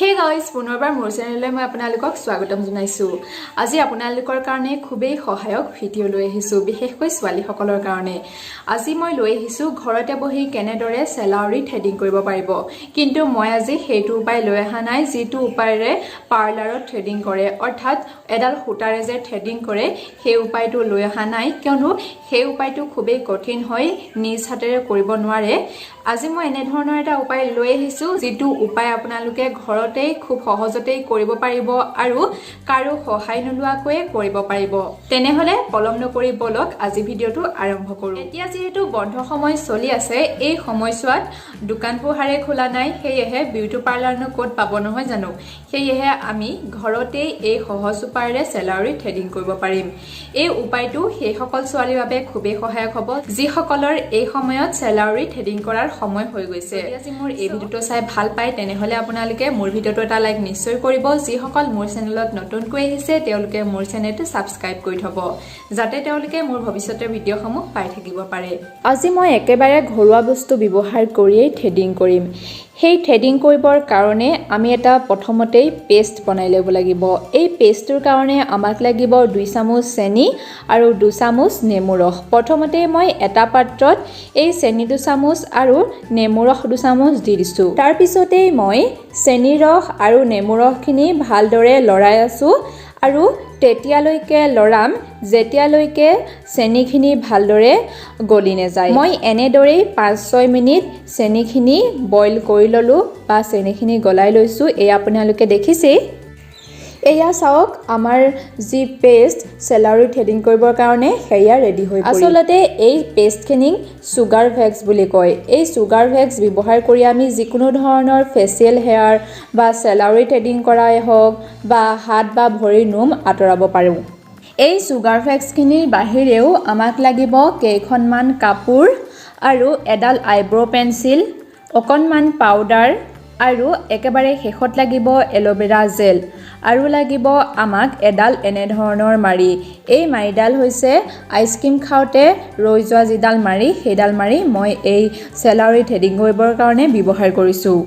Hey guys, পুনৰবাৰ মোৰ চেনেললৈ মই আপোনালোকক স্বাগতম জনাইছো। আজি আপোনালোকৰ কাৰণে খুবেই সহায়ক ভিডিঅ লৈ আহিছো, বিশেষকৈ ছোৱালীসকলৰ কাৰণে। আজি মই লৈ আহিছো ঘৰতে বহি কেনেদৰে চেলাউৰি থ্ৰেডিং কৰিব পাৰিব। কিন্তু মই আজি সেইটো উপায় লৈ অহা নাই যিটো উপায়েৰে পাৰ্লাৰত থ্ৰেডিং কৰে, অৰ্থাৎ এডাল সূতাৰে যে থ্ৰেডিং কৰে সেই উপায়টো লৈ অহা নাই, কিয়নো সেই উপায়টো খুবেই কঠিন হয়, নিজ হাতেৰে কৰিব নোৱাৰে। আজি মই এনে ধৰণৰ এটা উপায় লৈ আহিছো যিটো উপায় আপোনালোকে ঘৰতে খুব সহজতেই কৰিব পাৰিব আৰু কাৰো সহায় নোলোৱাকৈ কৰিব পাৰিব। তেনেহলে পলম নকৰি বলক আজি ভিডিঅটো আৰম্ভ কৰো। এতিয়া যেহেতু বন্ধ সময় চলি আছে, এই সময়ছোৱাত দোকান পোহাৰে খোলা নাই, সেয়েহে বিউটি পাৰ্লাৰনো ক'ত পাব নহয় জানো। সেয়েহে আমি ঘৰতেই এই সহজ উপায়েৰে চেলাউৰি থ্ৰেডিং কৰিব পাৰিম। এই উপায়টো সেই সকল ছোৱালীৰ বাবে খুবেই সহায়ক হ'ব যিসকলৰ এই সময়ত চেলাউৰি থ্ৰেডিং কৰাৰ সময় হৈ গৈছে। আজি মোৰ এই ভিডিঅটো চাই ভাল পায় তেনেহলে আপোনালোকে মোৰ ভিডিঅটো এটা লাইক নিশ্চয় কৰিব। যিসকল মোৰ চেনেলত নতুনকৈ আহিছে তেওঁলোকে মোৰ চেনেলটো সাবস্ক্ৰাইব কৰি থব, যাতে তেওঁলোকে মোৰ ভৱিষ্যতৰ ভিডিঅ'সমূহ পাই থাকিব পাৰে। আজি মই একেবাৰে ঘৰুৱা বস্তু ব্যৱহাৰ কৰিয়েই থ্ৰেডিং কৰিম। সেই থ্ৰেডিং কৰিবৰ কাৰণে আমি এটা প্ৰথমতেই পেষ্ট বনাই ল'ব লাগিব। এই পেষ্টটোৰ কাৰণে আমাক লাগিব 2 চামুচ চেনি আৰু 2 চামুচ নেমু ৰস। প্ৰথমতে মই এটা পাত্ৰত এই চেনি 2 চামুচ আৰু নেমু ৰস 2 চামুচ দি দিছোঁ। তাৰ পিছতেই মই চেনি ৰস আৰু নেমু ৰসখিনি ভালদৰে লৰাই আছোঁ আৰু তেতিয়ালৈকে লৰাম যেতিয়ালৈকে চেনিখিনি ভালদৰে গলি নাযায়। মই এনেদৰেই 5-6 মিনিট চেনিখিনি বইল কৰি ললোঁ বা চেনিখিনি গলাই লৈছোঁ। এয়া আপোনালোকে দেখিছেই। এয়া চাওক, আমাৰ যি পেষ্ট চেলাউৰি থ্ৰেডিং কৰিবৰ কাৰণে সেয়া ৰেডি হৈ পৰিল। আচলতে এই পেষ্টখিনিক চুগাৰ ভেক্স বুলি কয়। এই চুগাৰ ভেক্স ব্যৱহাৰ কৰি আমি যিকোনো ধৰণৰ ফেচিয়েল হেয়াৰ বা চেলাউৰি থ্ৰেডিং কৰাই হওক বা হাত বা ভৰিৰ নোম আঁতৰাব পাৰোঁ। এই চুগাৰ ভেক্সখিনিৰ বাহিৰেও আমাক লাগিব কেইখনমান কাপোৰ আৰু এডাল আইব্ৰ' পেঞ্চিল, অকণমান পাউডাৰ আৰু একেবাৰে শেষত লাগিব এল'ভেৰা জেল আৰু লাগিব আমাক এডাল এনেধৰণৰ মাৰি। এই মাৰিডাল হৈছে আইচক্ৰীম খাওঁতে ৰৈ যোৱা যিডাল মাৰি, সেইডাল মাৰি মই এই চেলাউৰি থ্ৰেডিং কৰিবৰ কাৰণে ব্যৱহাৰ কৰিছোঁ।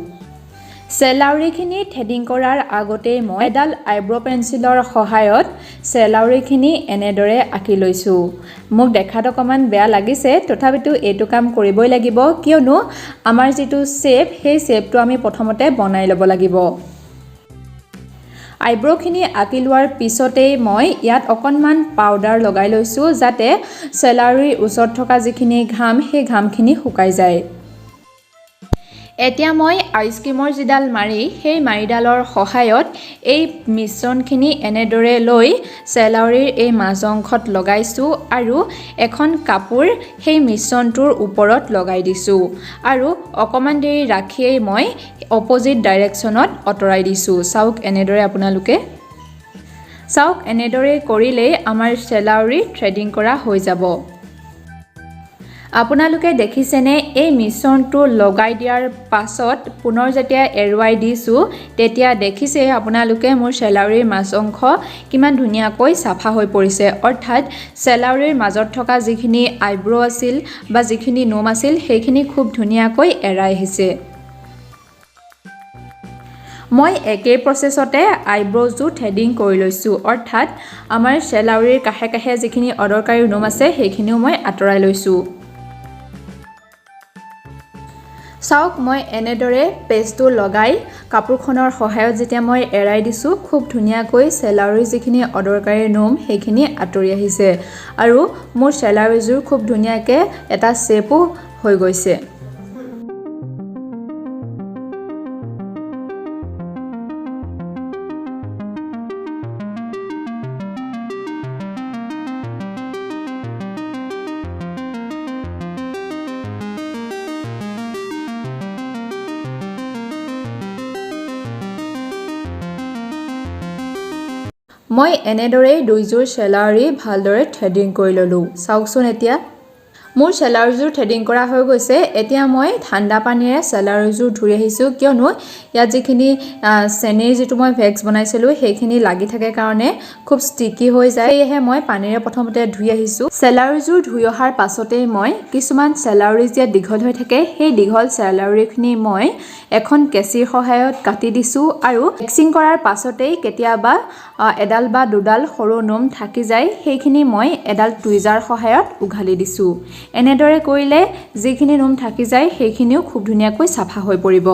চেলাউৰিখিনি থ্ৰেডিং কৰাৰ আগতেই মই এডাল আইব্ৰ' পেঞ্চিলৰ সহায়ত চেলাউৰিখিনি এনেদৰে আঁকি লৈছোঁ। মোক দেখাত অকণমান বেয়া লাগিছে, তথাপিতো এইটো কাম কৰিবই লাগিব, কিয়নো আমাৰ যিটো শ্বেপ সেই শ্বেপটো আমি প্ৰথমতে বনাই ল'ব লাগিব। আইব্ৰ'খিনি আঁকি লোৱাৰ পিছতেই মই ইয়াত অকণমান পাউডাৰ লগাই লৈছোঁ যাতে চেলাউৰিৰ ওচৰত থকা যিখিনি ঘাম সেই ঘামখিনি শুকাই যায়। এতিয়া মই আইচক্ৰীমৰ যিডাল মাৰি সেই মাৰিডালৰ সহায়ত এই মিশ্ৰণখিনি এনেদৰে লৈ চেলাউৰিৰ এই মাজ অংশত লগাইছোঁ আৰু এখন কাপোৰ সেই মিশ্ৰণটোৰ ওপৰত লগাই দিছোঁ আৰু অকণমান দেৰি ৰাখিয়েই মই অপজিট ডাইৰেকশ্যনত আঁতৰাই দিছোঁ। চাওক এনেদৰে আপোনালোকে চাওক, এনেদৰে কৰিলেই আমাৰ চেলাউৰি থ্ৰেডিং কৰা হৈ যাব। আপোনালোকে দেখিছেনে, এই মিশ্ৰণটো লগাই দিয়াৰ পাছত পুনৰ যেতিয়া এৰুৱাই দিছোঁ তেতিয়া দেখিছে আপোনালোকে মোৰ চেলাউৰিৰ মাজ অংশ কিমান ধুনীয়াকৈ চাফা হৈ পৰিছে, অৰ্থাৎ চেলাউৰিৰ মাজত থকা যিখিনি আইব্ৰ' আছিল বা যিখিনি নোম আছিল সেইখিনি খুব ধুনীয়াকৈ এৰাই আহিছে। মই একেই প্ৰচেছতে আইব্ৰ'জো থ্ৰেডিং কৰি লৈছোঁ, অৰ্থাৎ আমাৰ চেলাউৰিৰ কাষে কাষে যিখিনি অদৰকাৰী নোম আছে সেইখিনিও মই আঁতৰাই লৈছোঁ। চাওক, মই এনেদৰে পেষ্টটো লগাই কাপোৰখনৰ সহায়ত যেতিয়া মই এৰাই দিছোঁ খুব ধুনীয়াকৈ চেলাউৰিৰ যিখিনি অদৰকাৰী নোম সেইখিনি আঁতৰি আহিছে আৰু মোৰ চেলাউৰিযোৰ খুব ধুনীয়াকৈ এটা শ্বেপো হৈ গৈছে। মই এনেদৰেই দুইযোৰ চেলাউৰি ভালদৰে থ্ৰেডিং কৰি ল'লোঁ। চাওকচোন, এতিয়া মোৰ চেলাউৰিযোৰ থ্ৰেডিং কৰা হৈ গৈছে এতিয়া মই ঠাণ্ডা পানীৰে চেলাউৰিযোৰ ধুই আহিছোঁ কিয়নো ইয়াত যিখিনি চেনিৰ যিটো মই ভেক্স বনাইছিলোঁ সেইখিনি লাগি থাকে কাৰণে খুব ষ্টিকি হৈ যায় সেয়েহে মই পানীৰে প্ৰথমতে ধুই আহিছোঁ চেলাউৰিযোৰ ধুই অহাৰ পাছতেই মই কিছুমান চেলাউৰি যে দীঘল হৈ থাকে সেই দীঘল চেলাউৰিখিনি মই এখন কেঁচিৰ সহায়ত কাটি দিছোঁ আৰু ভেক্সিং কৰাৰ পাছতেই কেতিয়াবা এডাল বা দুডাল সৰু নোম থাকি যায় সেইখিনি মই এডাল টুইজাৰ সহায়ত উঘালি দিছোঁ এনেদৰে কৰিলে যিখিনি নোম থাকি যায় সেইখিনিও খুব ধুনীয়াকৈ চাফা হৈ পৰিব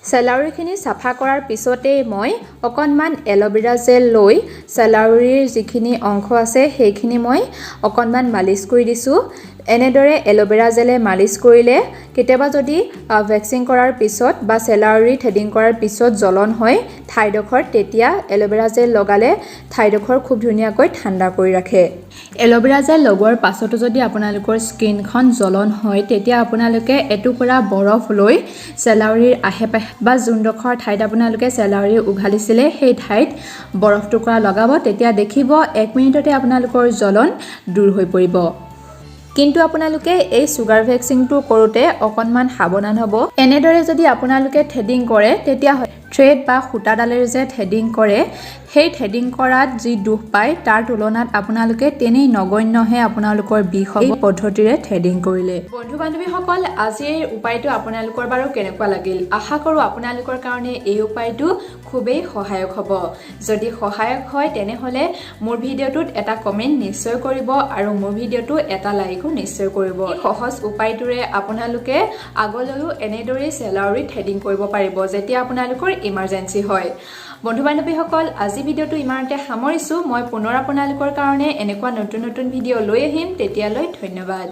চেলাউৰিখিনি চাফা কৰাৰ পিছতেই মই অকণমান এল'ভেৰা জেল লৈ চেলাউৰিৰ যিখিনি অংশ আছে সেইখিনি মই অকণমান মালিচ কৰি দিছোঁ এনেদৰে এল'ভেৰা জেলে মালিচ কৰিলে কেতিয়াবা যদি ভেক্সিং কৰাৰ পিছত বা চেলাউৰি থ্ৰেডিং কৰাৰ পিছত জ্বলন হয় ঠাইডোখৰ তেতিয়া এল'ভেৰা জেল লগালে ঠাইডোখৰ খুব ধুনীয়াকৈ ঠাণ্ডা কৰি ৰাখে এল'ভেৰা জেল লগোৱাৰ পাছতো যদি আপোনালোকৰ স্কিনখন জ্বলন হয় তেতিয়া আপোনালোকে এটুকুৰা বৰফ লৈ চেলাউৰিৰ আশে-পাশে বা যোনডোখৰ ঠাইত আপোনালোকে চেলাউৰি উঘালিছিলে সেই ঠাইত বৰফ টুকুৰা লগাব তেতিয়া দেখিব 1 মিনিটতে আপোনালোকৰ জ্বলন দূৰ হৈ পৰিব কিন্তু আপোনালোকে এই সুগাৰ ভেক্সিংটো কৰোঁতে অকণমান সাৱধান হ'ব এনেদৰে যদি আপোনালোকে থ্ৰেডিং কৰে তেতিয়া থ্ৰেড বা সূতাডালেৰে যে থ্ৰেডিং কৰে সেই থ্ৰেডিং কৰাত যি দুখ পায় তাৰ তুলনাত আপোনালোকে তেনেই নগণ্যহে আপোনালোকৰ বিষ হ'ব পদ্ধতিৰে থ্ৰেডিং কৰিলে বন্ধু বান্ধৱীসকল আজিৰ উপায়টো আপোনালোকৰ বাৰু কেনেকুৱা লাগিল আশা কৰোঁ আপোনালোকৰ কাৰণে এই উপায়টো খুবেই সহায়ক হ'ব যদি সহায়ক হয় তেনেহলে মোৰ ভিডিঅ'টোত এটা কমেন্ট নিশ্চয় কৰিব আৰু মোৰ ভিডিঅ'টো এটা লাইকো নিশ্চয় কৰিব সহজ উপায়টোৰে আপোনালোকে আগলৈও এনেদৰে চেলাউৰি থ্ৰেডিং কৰিব পাৰিব যেতিয়া আপোনালোকৰ ইমাৰ্জেন্সি হয় বন্ধু বান্ধৱীসকল আজি ভিডিঅ'টো ইমানতে সামৰিছোঁ মই পুনৰ আপোনালোকৰ কাৰণে এনেকুৱা নতুন নতুন ভিডিঅ' লৈ আহিম তেতিয়ালৈ ধন্যবাদ